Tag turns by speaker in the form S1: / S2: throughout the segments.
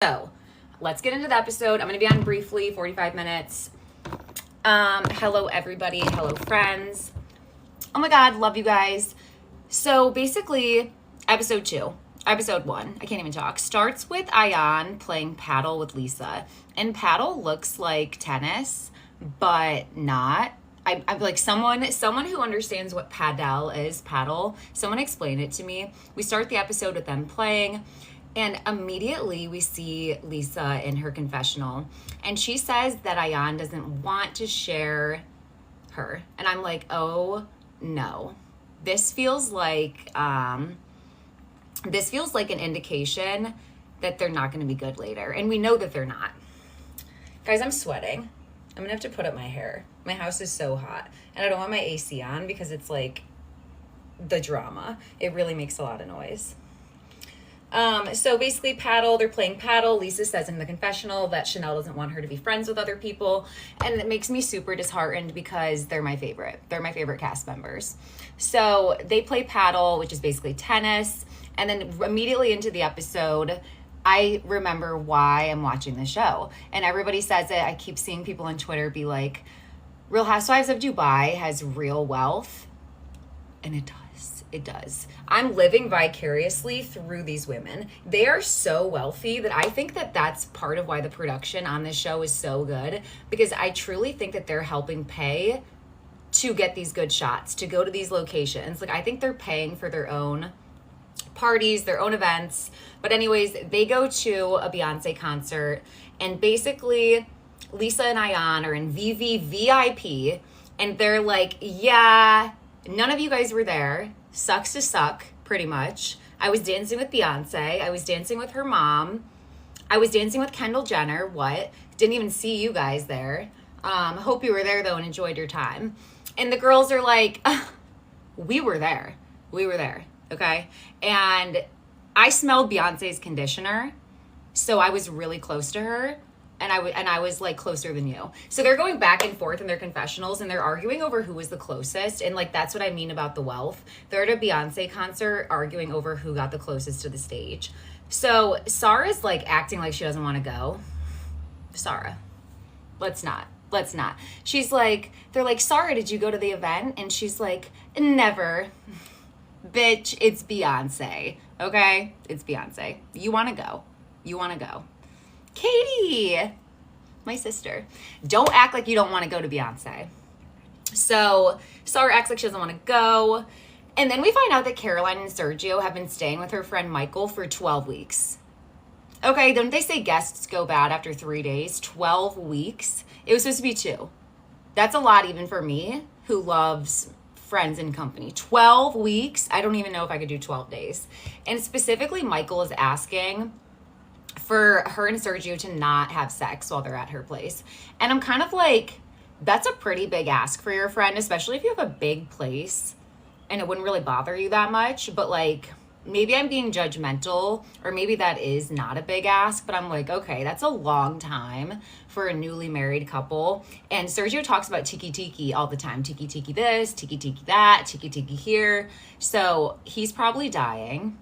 S1: So let's get into the episode. I'm going to be on briefly, 45 minutes. Hello, everybody. Hello, friends. Oh my God, love you guys. So basically, episode 1, I can't even talk, starts with Ayan playing paddle with Lisa. And paddle looks like tennis, but not. I'm like someone who understands what paddle, someone explained it to me. We start the episode with them playing. And immediately we see Lisa in her confessional. And she says that Ayan doesn't want to share her. And I'm like, oh no. This feels like an indication that they're not going to be good later. And we know that they're not. Guys, I'm sweating. I'm going to have to put up my hair. My house is so hot. And I don't want my AC on because it's like the drama. It really makes a lot of noise. So basically they're playing paddle. Lisa says in the confessional that Chanel doesn't want her to be friends with other people. And it makes me super disheartened because they're my favorite. They're my favorite cast members. So they play paddle, which is basically tennis. And then immediately into the episode, I remember why I'm watching the show. And everybody says it. I keep seeing people on Twitter be like, Real Housewives of Dubai has real wealth. And it does. It does. I'm living vicariously through these women. They are so wealthy that I think that that's part of why the production on this show is so good, because I truly think that they're helping pay to get these good shots, to go to these locations. Like, I think they're paying for their own parties, their own events. But anyways, they go to a Beyonce concert, and basically Lisa and Ayan are in VIP, and they're like, yeah, none of you guys were there. Sucks to suck, pretty much. I was dancing with Beyonce. I was dancing with her mom. I was dancing with Kendall Jenner. What? Didn't even see you guys there. Hope you were there, though, and enjoyed your time. And the girls are like, we were there. We were there, okay? And I smelled Beyonce's conditioner, so I was really close to her. And I was like closer than you. So they're going back and forth in their confessionals, and they're arguing over who was the closest. And like, that's what I mean about the wealth. They're at a Beyonce concert arguing over who got the closest to the stage. So Sarah's like acting like she doesn't want to go. Sarah, let's not. She's like, they're like, Sarah, did you go to the event? And she's like, never. Bitch, it's Beyonce. Okay? It's Beyonce. You want to go. Katie, my sister, don't act like you don't want to go to Beyonce. So Sarah acts like she doesn't want to go. And then we find out that Caroline and Sergio have been staying with her friend Michael for 12 weeks. Okay, don't they say guests go bad after 3 days? 12 weeks? It was supposed to be 2. That's a lot even for me, who loves friends and company. 12 weeks? I don't even know if I could do 12 days. And specifically, Michael is asking for her and Sergio to not have sex while they're at her place. And I'm kind of like, that's a pretty big ask for your friend, especially if you have a big place and it wouldn't really bother you that much. But like, maybe I'm being judgmental, or maybe that is not a big ask, but I'm like, okay, that's a long time for a newly married couple. And Sergio talks about tiki all the time. Tiki this, tiki that, tiki here. So he's probably dying.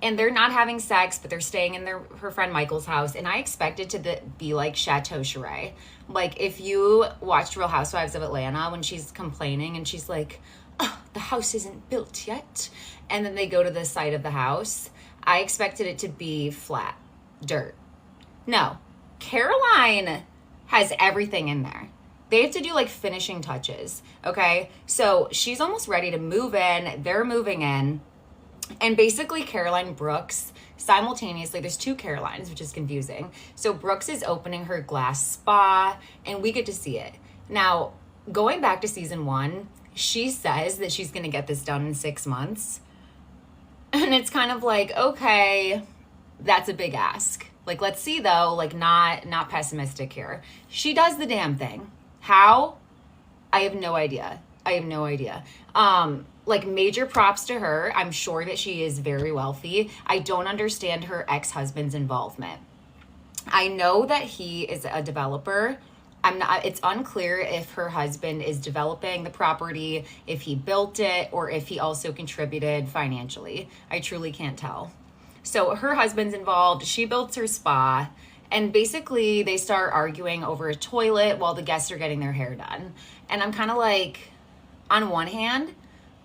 S1: And they're not having sex, but they're staying in her friend Michael's house. And I expect it to be like Chateau Cheray. Like, if you watched Real Housewives of Atlanta, when she's complaining and she's like, oh, the house isn't built yet. And then they go to the site of the house. I expected it to be flat, dirt. No, Caroline has everything in there. They have to do like finishing touches, okay? So she's almost ready to move in. They're moving in. And basically, Caroline Brooks, simultaneously, there's 2 Carolines, which is confusing. So Brooks is opening her glass spa, and we get to see it. Now, going back to season 1, she says that she's going to get this done in 6 months. And it's kind of like, okay, that's a big ask. Like, let's see, though, like, not pessimistic here. She does the damn thing. How? I have no idea. Like, major props to her. I'm sure that she is very wealthy. I don't understand her ex-husband's involvement. I know that he is a developer. It's unclear if her husband is developing the property, if he built it, or if he also contributed financially. I truly can't tell. So her husband's involved. She builds her spa. And basically, they start arguing over a toilet while the guests are getting their hair done. And I'm kind of like, on one hand,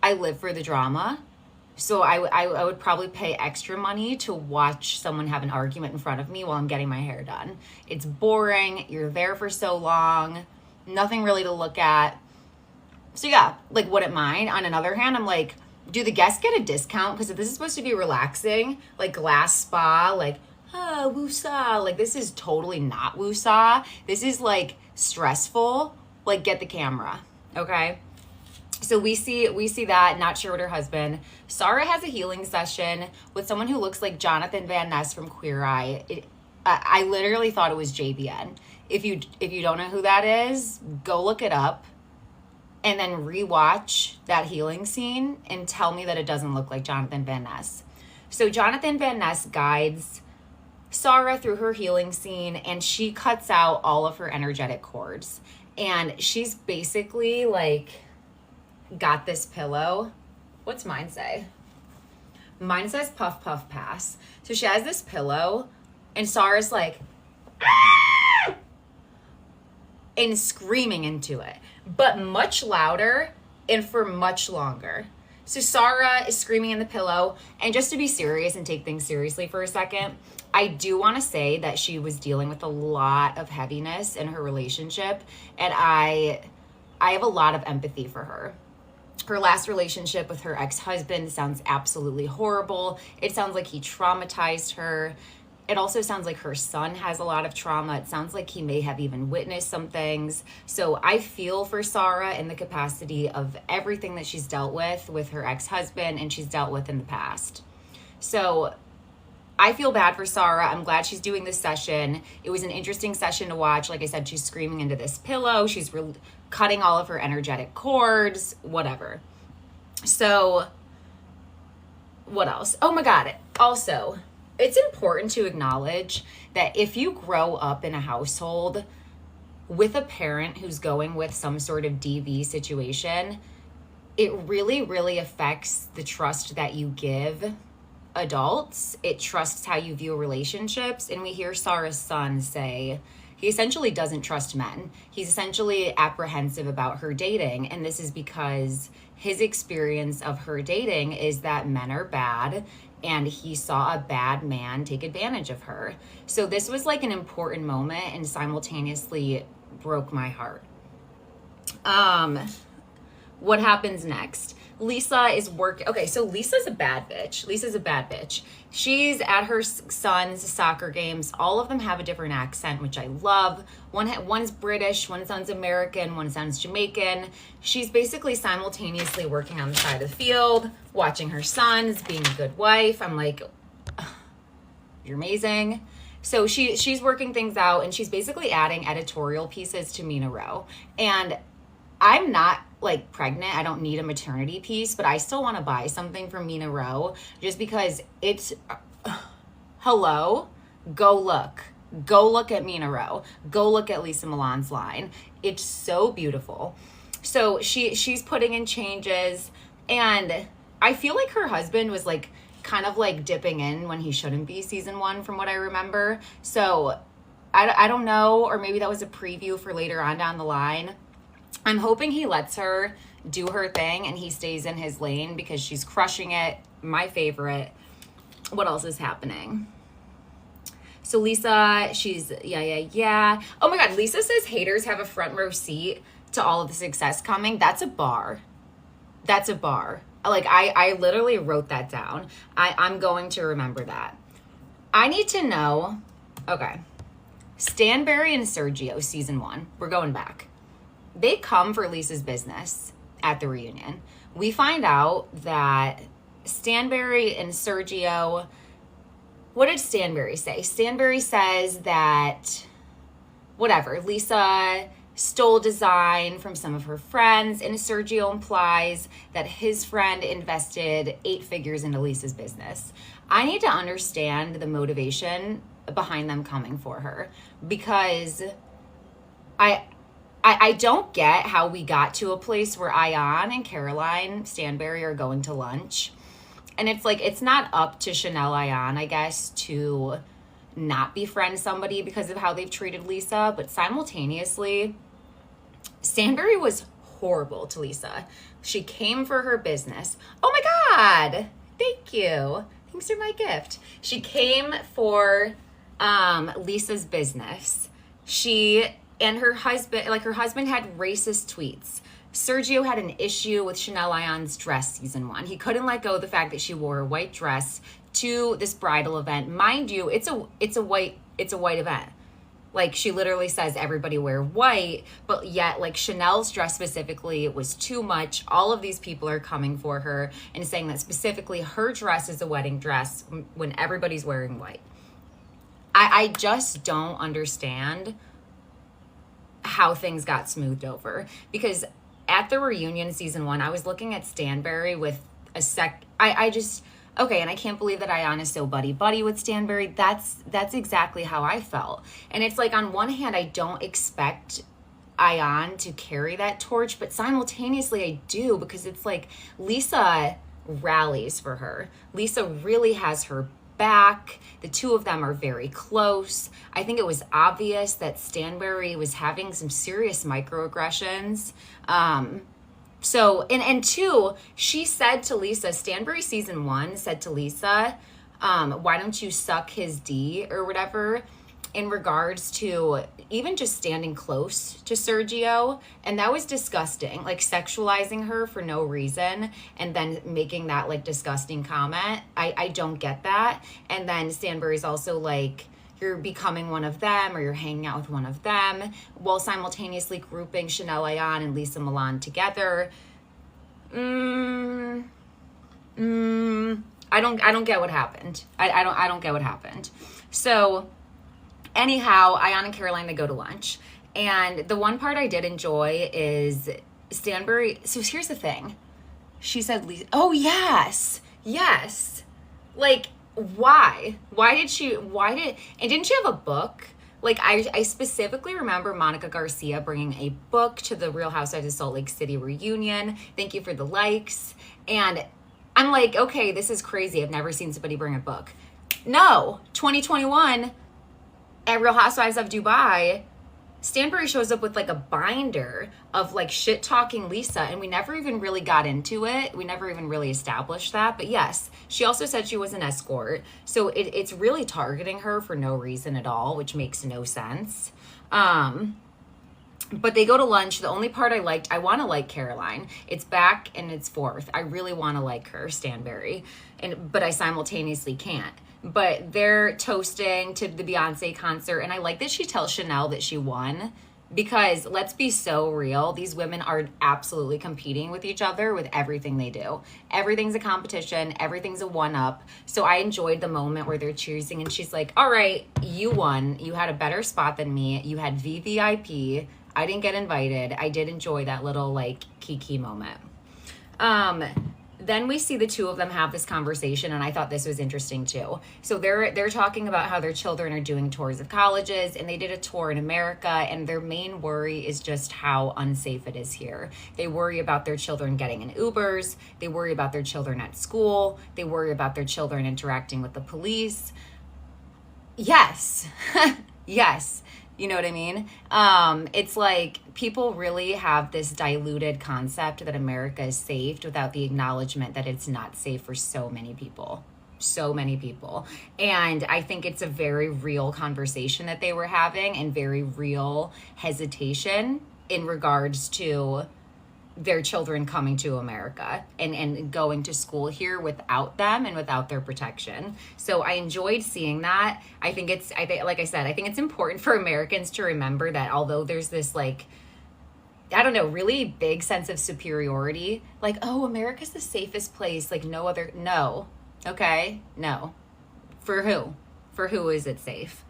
S1: I live for the drama. So I would probably pay extra money to watch someone have an argument in front of me while I'm getting my hair done. It's boring. You're there for so long. Nothing really to look at. So yeah, like, wouldn't mind. On another hand, I'm like, do the guests get a discount? Because if this is supposed to be relaxing, like glass spa, like, woo-saw. Like, this is totally not woo-saw. This is like stressful. Like, get the camera, okay? So we see that, not sure what her husband. Sarah has a healing session with someone who looks like Jonathan Van Ness from Queer Eye. I literally thought it was JVN. If you don't know who that is, go look it up and then rewatch that healing scene and tell me that it doesn't look like Jonathan Van Ness. So Jonathan Van Ness guides Sarah through her healing scene, and she cuts out all of her energetic cords. And she's basically like got this pillow. What's mine say? Mine says puff puff pass. So she has this pillow and Sarah's like and screaming into it, but much louder and for much longer. So Sarah is screaming in the pillow. And just to be serious and take things seriously for a second, I do want to say that she was dealing with a lot of heaviness in her relationship, and I have a lot of empathy for her. Her last relationship with her ex-husband sounds absolutely horrible. It sounds like he traumatized her. It also sounds like her son has a lot of trauma. It sounds like he may have even witnessed some things. So I feel for Sarah in the capacity of everything that she's dealt with her ex-husband and she's dealt with in the past. So I feel bad for Sarah. I'm glad she's doing this session. It was an interesting session to watch. Like I said, she's screaming into this pillow. She's cutting all of her energetic cords, whatever. So what else? Oh my God. Also, it's important to acknowledge that if you grow up in a household with a parent who's going with some sort of DV situation, it really, really affects the trust that you give adults. It trusts how you view relationships. And we hear Sarah's son say he essentially doesn't trust men. He's essentially apprehensive about her dating. And this is because his experience of her dating is that men are bad, and he saw a bad man take advantage of her. So this was like an important moment and simultaneously broke my heart. What happens next? Lisa is working. Okay, so Lisa's a bad bitch. She's at her son's soccer games. All of them have a different accent, which I love. One's British, one sounds American, one sounds Jamaican. She's basically simultaneously working on the side of the field, watching her sons, being a good wife. I'm like, you're amazing. So she's working things out, and she's basically adding editorial pieces to Mina Rowe. And I'm not like pregnant. I don't need a maternity piece, but I still want to buy something from Mina Rowe just because it's, hello, go look at Mina Rowe. Go look at Lisa Milan's line. It's so beautiful. So she's putting in changes, and I feel like her husband was like kind of like dipping in when he shouldn't be season 1 from what I remember. So I don't know, or maybe that was a preview for later on down the line. I'm hoping he lets her do her thing and he stays in his lane because she's crushing it. My favorite. What else is happening? So Lisa, she's, yeah. Oh my God, Lisa says haters have a front row seat to all of the success coming. That's a bar. Like, I literally wrote that down. I'm going to remember that. I need to know, okay, Stanbury and Sergio, season 1. We're going back. They come for Lisa's business at the reunion. We find out that Stanbury and Sergio, what did Stanbury say? Stanbury says that, whatever, Lisa stole design from some of her friends, and Sergio implies that his friend invested 8 figures into Lisa's business. I need to understand the motivation behind them coming for her, because I don't get how we got to a place where Ayan and Caroline Stanbury are going to lunch, And it's like, it's not up to Chanel Ayan, I guess, to not befriend somebody because of how they've treated Lisa, but simultaneously, Stanbury was horrible to Lisa. She came for her business. Oh my God. Thank you. Thanks for my gift. She came for Lisa's business. She and her husband, like her husband had racist tweets. Sergio had an issue with Chanel Ayan's dress season 1. He couldn't let go of the fact that she wore a white dress to this bridal event. Mind you, it's a white event. Like, she literally says everybody wear white, but yet, like, Chanel's dress specifically was too much. All of these people are coming for her and saying that specifically her dress is a wedding dress when everybody's wearing white. I just don't understand how things got smoothed over. Because at the reunion season 1, I was looking at Stanbury with okay, and I can't believe that Ayan is so buddy-buddy with Stanbury. That's exactly how I felt. And it's like, on one hand, I don't expect Ayan to carry that torch, but simultaneously I do, because it's like Lisa rallies for her. Lisa really has her back. The two of them are very close. I think it was obvious that Stanbury was having some serious microaggressions. So, and two, she said to Lisa, Stanbury season 1 said to Lisa, why don't you suck his D or whatever, in regards to even just standing close to Sergio. And that was disgusting, like sexualizing her for no reason and then making that like disgusting comment. I don't get that. And then Stanbury's also like, you're becoming one of them, or you're hanging out with one of them, while simultaneously grouping Chanel Ayan and Lisa Milan together. I don't get what happened. I don't get what happened. So anyhow, Ayan and Caroline, they go to lunch. And the one part I did enjoy is Stanbury. So here's the thing. She said, Lisa, oh yes. Like, why didn't she have a book? Like, I specifically remember Monica Garcia bringing a book to the Real Housewives of Salt Lake City reunion. Thank you for the likes. And I'm like, okay, this is crazy. I've never seen somebody bring a book. No, 2021 at Real Housewives of Dubai, Stanbury shows up with like a binder of like shit talking Lisa, and we never even really got into it. We never even really established that. But yes, she also said she was an escort. So it's really targeting her for no reason at all, which makes no sense. But they go to lunch. The only part I liked, I want to like Caroline. It's back and it's forth. I really want to like her, Stanbury, but I simultaneously can't. But they're toasting to the Beyonce concert. And I like that she tells Chanel that she won, because let's be so real. These women are absolutely competing with each other with everything they do. Everything's a competition. Everything's a one-up. So I enjoyed the moment where they're cheersing and she's like, all right, you won. You had a better spot than me. You had VVIP. I didn't get invited. I did enjoy that little like kiki moment. Then we see the two of them have this conversation, and I thought this was interesting too. So they're talking about how their children are doing tours of colleges, and they did a tour in America, and their main worry is just how unsafe it is here. They worry about their children getting in Ubers. They worry about their children at school. They worry about their children interacting with the police. Yes. Yes. You know what I mean? It's like people really have this diluted concept that America is safe without the acknowledgement that it's not safe for so many people. So many people. And I think it's a very real conversation that they were having, and very real hesitation in regards to their children coming to America and going to school here without them and without their protection. So I enjoyed seeing that. I think like I said, I think it's important for Americans to remember that although there's this like, I don't know, really big sense of superiority, like, oh, America's the safest place, like no other, no. Okay, no. For who? For who is it safe?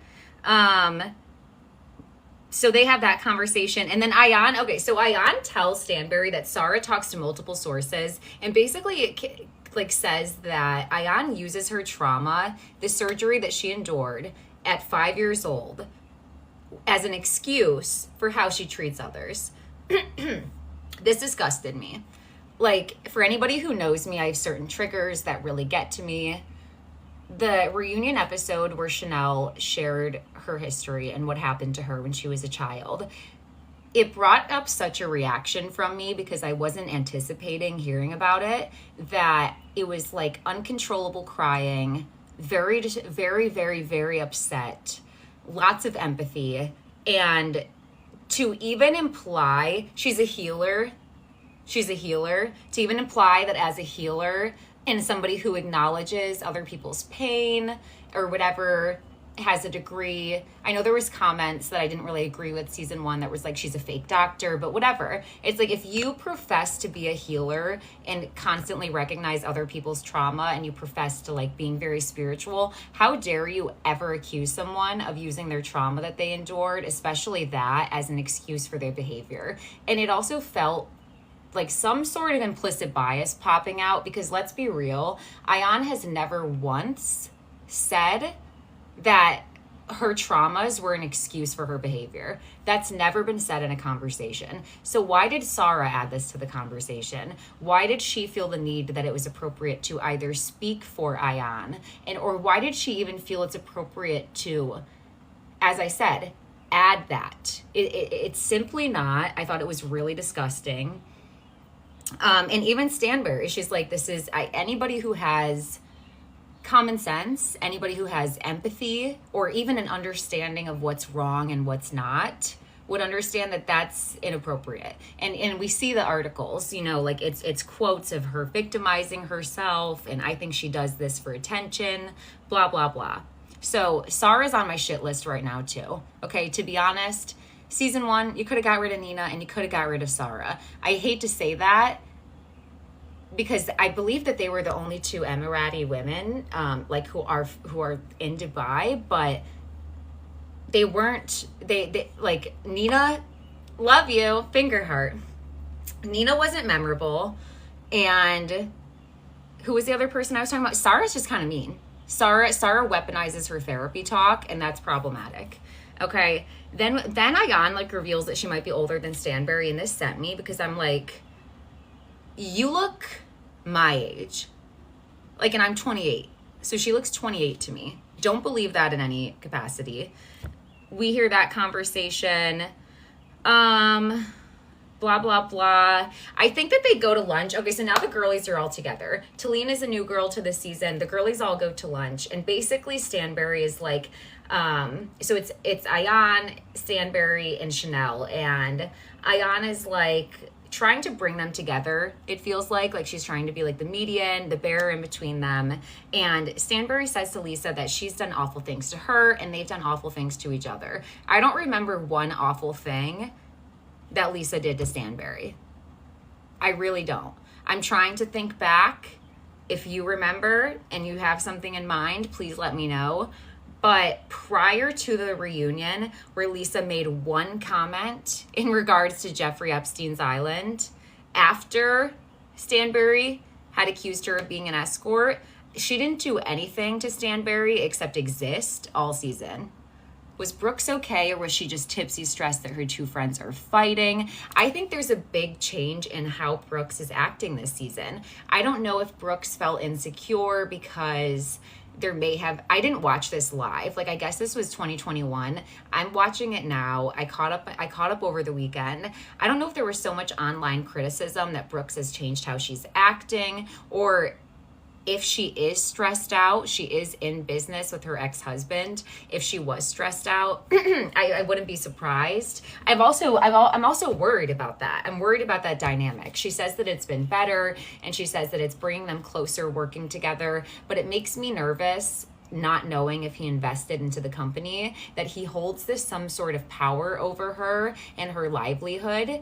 S1: So they have that conversation. And then Ayan tells Stanbury that Sarah talks to multiple sources, and basically it like says that Ayan uses her trauma, the surgery that she endured at 5 years old, as an excuse for how she treats others. This disgusted me. like, for anybody who knows me, I have certain triggers that really get to me. The reunion episode where Chanel shared her history and what happened to her when she was a child, it brought up such a reaction from me because I wasn't anticipating hearing about it, that it was like uncontrollable crying, very, very, very, very upset, lots of empathy. And to even imply she's a healer, to even imply that as a healer and somebody who acknowledges other people's pain or whatever, has a degree. I know there was comments that I didn't really agree with season 1 that was like, she's a fake doctor, but whatever. It's like, if you profess to be a healer and constantly recognize other people's trauma, and you profess to like being very spiritual, how dare you ever accuse someone of using their trauma that they endured, especially that, as an excuse for their behavior? And it also felt like some sort of implicit bias popping out, because let's be real, Ayan has never once said that her traumas were an excuse for her behavior. That's never been said in a conversation. So why did Sarah add this to the conversation? Why did she feel the need that it was appropriate to either speak for Ayan, or why did she even feel it's appropriate to, as I said, add that? It's simply not. I thought it was really disgusting. And even Stanbury, she's like, this is anybody who has common sense, anybody who has empathy, or even an understanding of what's wrong and what's not, would understand that that's inappropriate. And we see the articles, you know, like it's quotes of her victimizing herself, and I think she does this for attention, blah, blah, blah. So Sarah's on my shit list right now too. Okay, to be honest, season 1, you could have got rid of Nina and you could have got rid of Sarah. I hate to say that, because I believe that they were the only 2 Emirati women, like who are in Dubai, but they weren't. They like, Nina, love you, finger heart. Nina wasn't memorable, and who was the other person I was talking about? Sarah's just kind of mean. Sarah weaponizes her therapy talk, and that's problematic. Okay, then Ayan like reveals that she might be older than Stanbury, and this sent me, because I'm like, you look my age. Like, and I'm 28. So she looks 28 to me. Don't believe that in any capacity. We hear that conversation. Blah, blah, blah. I think that they go to lunch. Okay, so now the girlies are all together. Talene is a new girl to this season. The girlies all go to lunch. And basically Stanbury is like, so it's Ayan, Stanbury, and Chanel. And Ayan is like trying to bring them together. It feels like she's trying to be like the median, the bearer in between them. And Stanbury says to Lisa that she's done awful things to her and they've done awful things to each other. I don't remember one awful thing that Lisa did to Stanbury. I really don't. I'm trying to think back. If you remember and you have something in mind, please let me know. But prior to the reunion, where Lisa made one comment in regards to Jeffrey Epstein's island, after Stanbury had accused her of being an escort, she didn't do anything to Stanbury except exist all season. Was Brooks okay, or was she just tipsy stressed that her 2 friends are fighting? I think there's a big change in how Brooks is acting this season. I don't know if Brooks felt insecure because there may have, I didn't watch this live. Like, I guess this was 2021. I'm watching it now. I caught up over the weekend. I don't know if there was so much online criticism that Brooks has changed how she's acting, or if she is stressed out. She is in business with her ex-husband. If she was stressed out, I wouldn't be surprised. I'm also worried about that. I'm worried about that dynamic. She says that it's been better, and she says that it's bringing them closer, working together, but it makes me nervous not knowing if he invested into the company, that he holds some sort of power over her and her livelihood,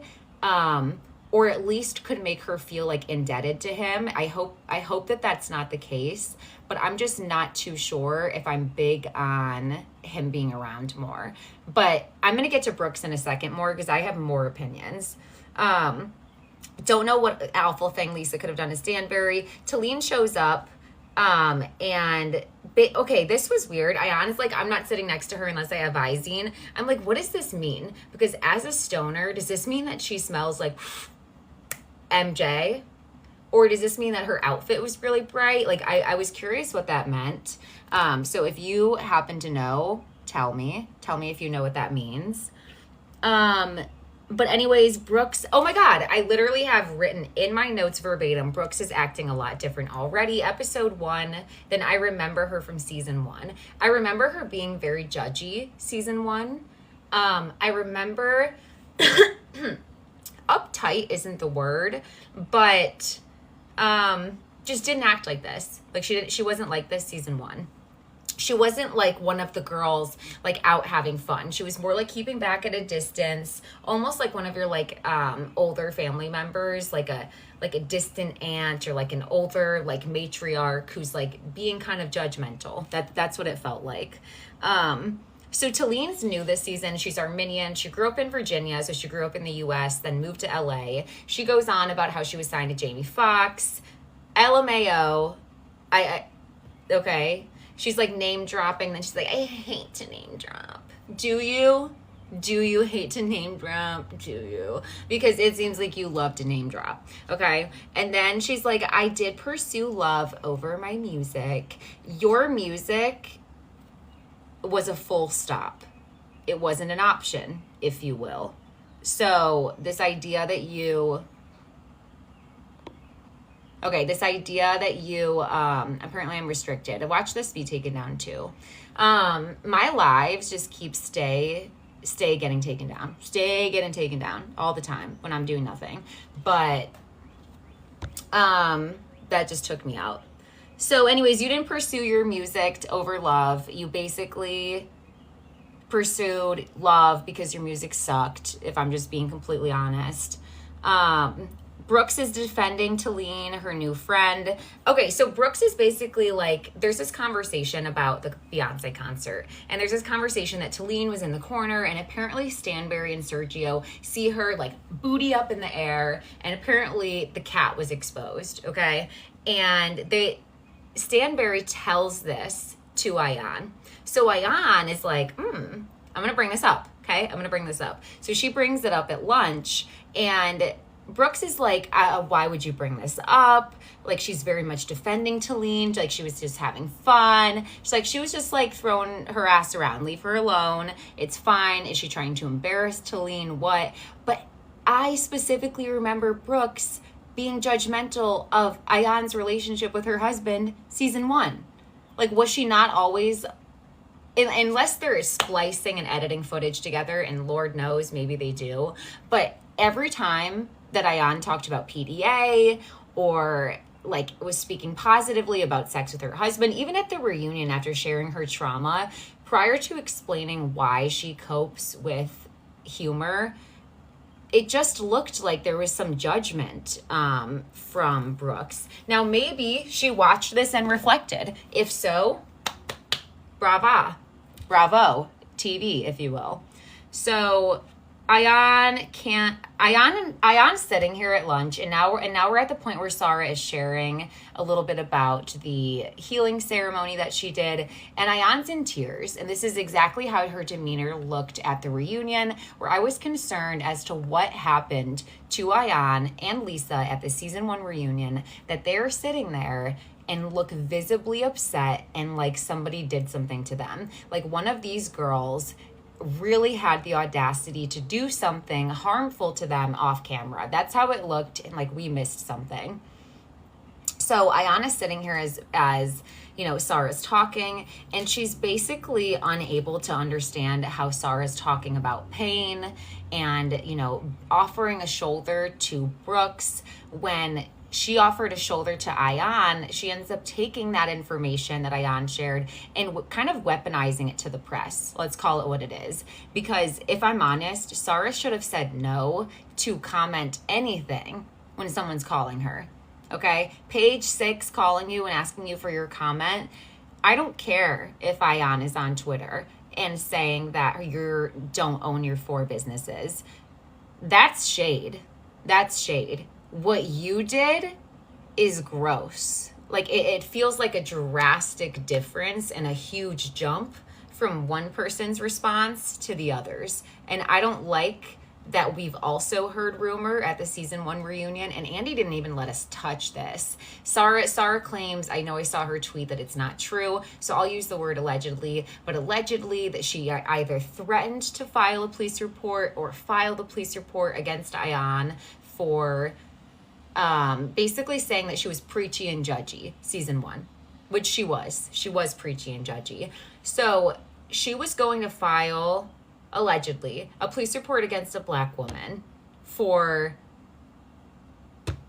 S1: or at least could make her feel like indebted to him. I hope that that's not the case, but I'm just not too sure if I'm big on him being around more. But I'm going to get to Brooks in a second more, because I have more opinions. Don't know what awful thing Lisa could have done to Stanbury. Talene shows up, okay, this was weird. Ayan is like, I'm not sitting next to her unless I have Visine. I'm like, what does this mean? Because as a stoner, does this mean that she smells like MJ? Or does this mean that her outfit was really bright? Like, I was curious what that meant. So if you happen to know, tell me if you know what that means. But anyways, Brooks, oh my God, I literally have written in my notes verbatim, Brooks is acting a lot different already. Episode 1, than I remember her from season 1. I remember her being very judgy season 1. I remember uptight isn't the word, but just didn't act like this. Like she wasn't like this season 1. She wasn't like one of the girls like out having fun. She was more like keeping back at a distance, almost like one of your like older family members, like a distant aunt or like an older like matriarch who's like being kind of judgmental. That's what it felt like. So Talin's new this season. She's Armenian. She grew up in Virginia, so she grew up in the U.S., then moved to LA. She goes on about how she was signed to Jamie Foxx. LMAO. Okay. She's like name dropping. Then she's like, I hate to name drop. Do you? Do you hate to name drop? Do you? Because it seems like you love to name drop. Okay. And then she's like, I did pursue love over my music. Your music was a full stop. It wasn't an option, if you will. So this idea that you... Okay, this idea that you, apparently I'm restricted. Watch this be taken down too. My lives just keep stay getting taken down. Stay getting taken down all the time when I'm doing nothing. But that just took me out. So anyways, you didn't pursue your music over love. You basically pursued love because your music sucked, if I'm just being completely honest. Brooks is defending Talene, her new friend. Okay, so Brooks is basically like, there's this conversation about the Beyonce concert. And there's this conversation that Talene was in the corner, and apparently Stanbury and Sergio see her like booty up in the air. And apparently the cat was exposed, okay? And Stanbury tells this to Ayan. So Ayan is like, I'm going to bring this up, okay? I'm going to bring this up. So she brings it up at lunch, and Brooks is like, why would you bring this up? Like, she's very much defending Talene. Like, she was just having fun. She's like, she was just like throwing her ass around. Leave her alone. It's fine. Is she trying to embarrass Talene? What? But I specifically remember Brooks being judgmental of Ayan's relationship with her husband season 1. Like, was she not always... Unless there is splicing and editing footage together, and Lord knows, maybe they do. But every time that Ayan talked about PDA or like was speaking positively about sex with her husband, even at the reunion after sharing her trauma, prior to explaining why she copes with humor, it just looked like there was some judgment from Brooks. Now, maybe she watched this and reflected. If so, bravo, TV, if you will. So Ayan's sitting here at lunch, and now we're at the point where Sarah is sharing a little bit about the healing ceremony that she did, and Ayan's in tears, and this is exactly how her demeanor looked at the reunion, where I was concerned as to what happened to Ayan and Lisa at the season 1 reunion, that they're sitting there and look visibly upset and like somebody did something to them. Like, one of these girls really had the audacity to do something harmful to them off camera. That's how it looked, and like we missed something. So Ayan is sitting here as you know, Sarah's talking, and she's basically unable to understand how Sarah's talking about pain and, you know, offering a shoulder to Brooks. When she offered a shoulder to Ayan, she ends up taking that information that Ayan shared and kind of weaponizing it to the press. Let's call it what it is. Because if I'm honest, Sarah should have said no to comment anything when someone's calling her. Okay? Page 6 calling you and asking you for your comment. I don't care if Ayan is on Twitter and saying that you don't own your 4 businesses. That's shade. That's shade. What you did is gross. Like, it feels like a drastic difference and a huge jump from one person's response to the others. And I don't like that we've also heard rumor at the season 1 reunion, and Andy didn't even let us touch this. Sarah claims, I know I saw her tweet that it's not true, so I'll use the word allegedly, but allegedly that she either threatened to file a police report or filed a police report against Ayan for basically saying that she was preachy and judgy, season 1, which she was. She was preachy and judgy. So she was going to file, allegedly, a police report against a black woman for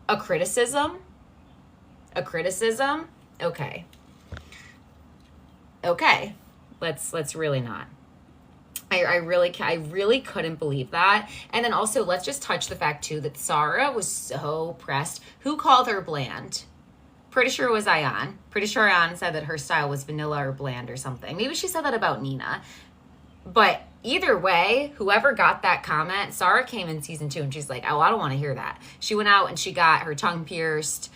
S1: a criticism. Okay. Let's really not. I really couldn't believe that. And then also, let's just touch the fact too that Sarah was so pressed. Who called her bland? Pretty sure it was Ayan. Pretty sure Ayan said that her style was vanilla or bland or something. Maybe she said that about Nina. But either way, whoever got that comment, Sarah came in season 2 and she's like, oh, I don't want to hear that. She went out and she got her tongue pierced.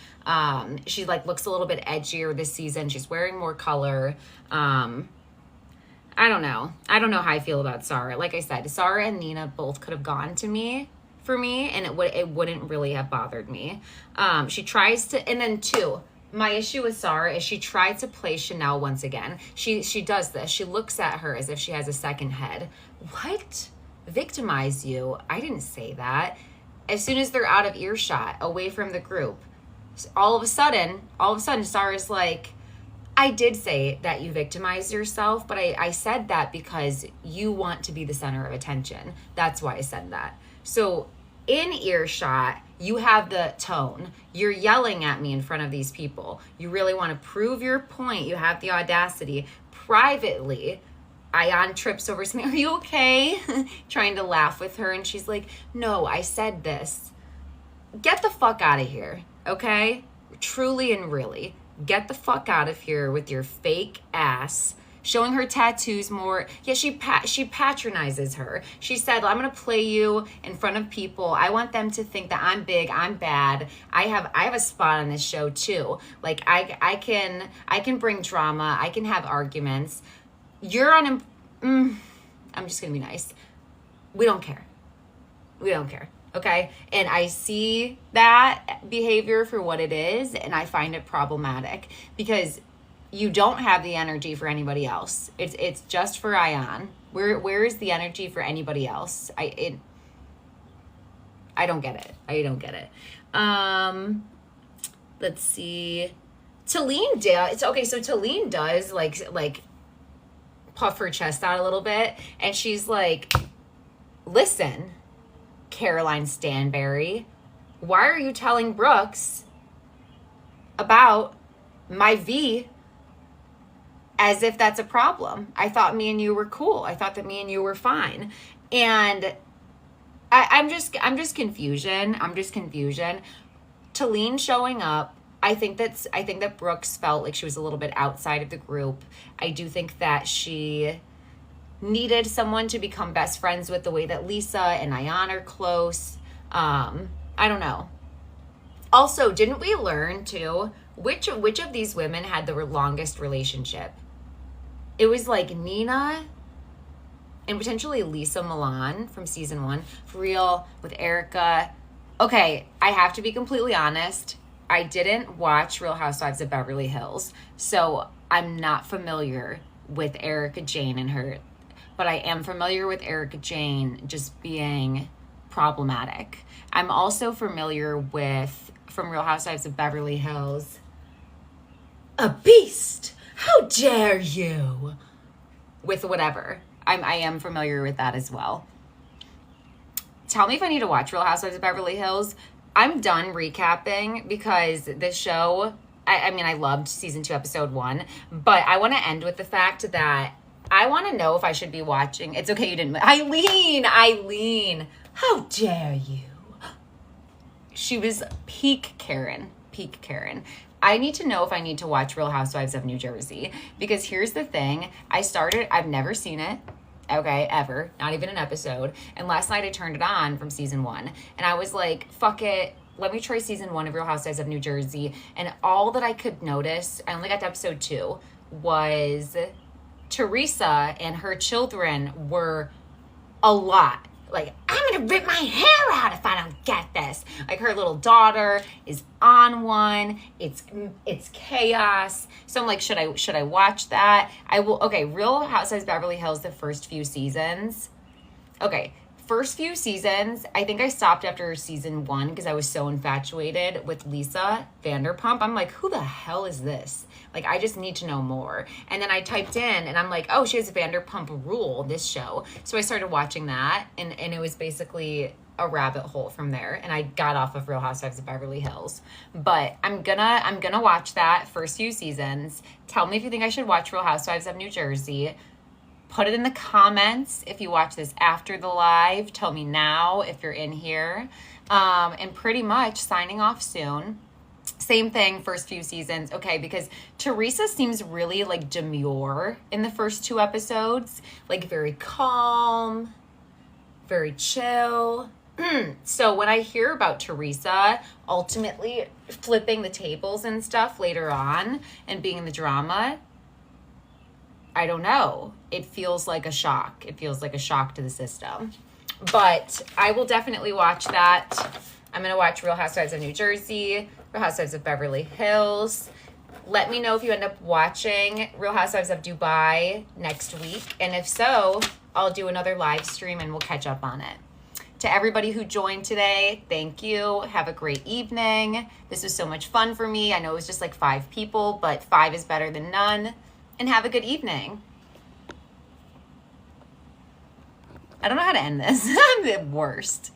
S1: She like looks a little bit edgier this season. She's wearing more color. I don't know how I feel about Sarah. Like I said, Sarah and Nina both could have gone for me, and it wouldn't really have bothered me. She tries to, and then 2, my issue with Sarah is she tried to play Chanel once again. She does this. She looks at her as if she has a second head. What? Victimize you? I didn't say that. As soon as they're out of earshot, away from the group, all of a sudden, Sarah's like, I did say that you victimized yourself, but I said that because you want to be the center of attention. That's why I said that. So in earshot, you have the tone. You're yelling at me in front of these people. You really want to prove your point. You have the audacity. Privately, Ayan trips over something. Are you okay? Trying to laugh with her. And she's like, no, I said this. Get the fuck out of here, okay? Truly and really. Get the fuck out of here with your fake ass. Showing her tattoos more. Yeah, she patronizes her. She said, I'm going to play you in front of people. I want them to think that I'm big, I'm bad. I have a spot on this show too. Like I can bring drama. I can have arguments. I'm just going to be nice. We don't care. Okay? And I see that behavior for what it is, and I find it problematic because you don't have the energy for anybody else. It's just for Ayan. Where is the energy for anybody else? I don't get it. Let's see. Talene does. Okay, so Talene does like puff her chest out a little bit, and she's like, listen, Caroline Stanbury, why are you telling Brooks about my V as if that's a problem? I thought me and you were cool. I thought that me and you were fine. And I'm just confusion. Talene showing up, I think that Brooks felt like she was a little bit outside of the group. I do think that she needed someone to become best friends with, the way that Lisa and Ayan are close. I don't know. Also, didn't we learn too, which of these women had the longest relationship? It was like Nina and potentially Lisa Milan from season 1. For real, with Erica. Okay, I have to be completely honest. I didn't watch Real Housewives of Beverly Hills, so I'm not familiar with Erica Jane and her. But I am familiar with Erica Jane just being problematic. I'm also familiar with, from Real Housewives of Beverly Hills, a beast. How dare you? With whatever. I am familiar with that as well. Tell me if I need to watch Real Housewives of Beverly Hills. I'm done recapping because this show, I mean, I loved season 2, episode 1, but I want to end with the fact that I want to know if I should be watching. It's okay you didn't. Eileen, how dare you? She was peak Karen. I need to know if I need to watch Real Housewives of New Jersey, because here's the thing. I've never seen it. Okay, ever. Not even an episode. And last night I turned it on from season 1. And I was like, fuck it. Let me try season 1 of Real Housewives of New Jersey. And all that I could notice, I only got to episode 2, was Teresa and her children were a lot. Like, I'm gonna rip my hair out if I don't get this. Like, her little daughter is on one. It's chaos. So I'm like, should I watch that? I will. Okay, Real Housewives of Beverly Hills, the first few seasons. Okay, first few seasons, I think I stopped after season 1 because I was so infatuated with Lisa Vanderpump. I'm like, who the hell is this? Like, I just need to know more. And then I typed in and I'm like, oh, she has Vanderpump Rule, this show. So I started watching that, and it was basically a rabbit hole from there. And I got off of Real Housewives of Beverly Hills. But I'm gonna watch that first few seasons. Tell me if you think I should watch Real Housewives of New Jersey. Put it in the comments if you watch this after the live. Tell me now if you're in here. And pretty much signing off soon. Same thing, first few seasons. Okay, because Teresa seems really like demure in the first 2 episodes. Like, very calm, very chill. So when I hear about Teresa ultimately flipping the tables and stuff later on and being in the drama, I don't know. It feels like a shock. It feels like a shock to the system. But I will definitely watch that. I'm going to watch Real Housewives of New Jersey, Real Housewives of Beverly Hills. Let me know if you end up watching Real Housewives of Dubai next week. And if so, I'll do another live stream and we'll catch up on it. To everybody who joined today, thank you. Have a great evening. This was so much fun for me. I know it was just like 5 people, but 5 is better than none. And have a good evening. I don't know how to end this. I'm the worst.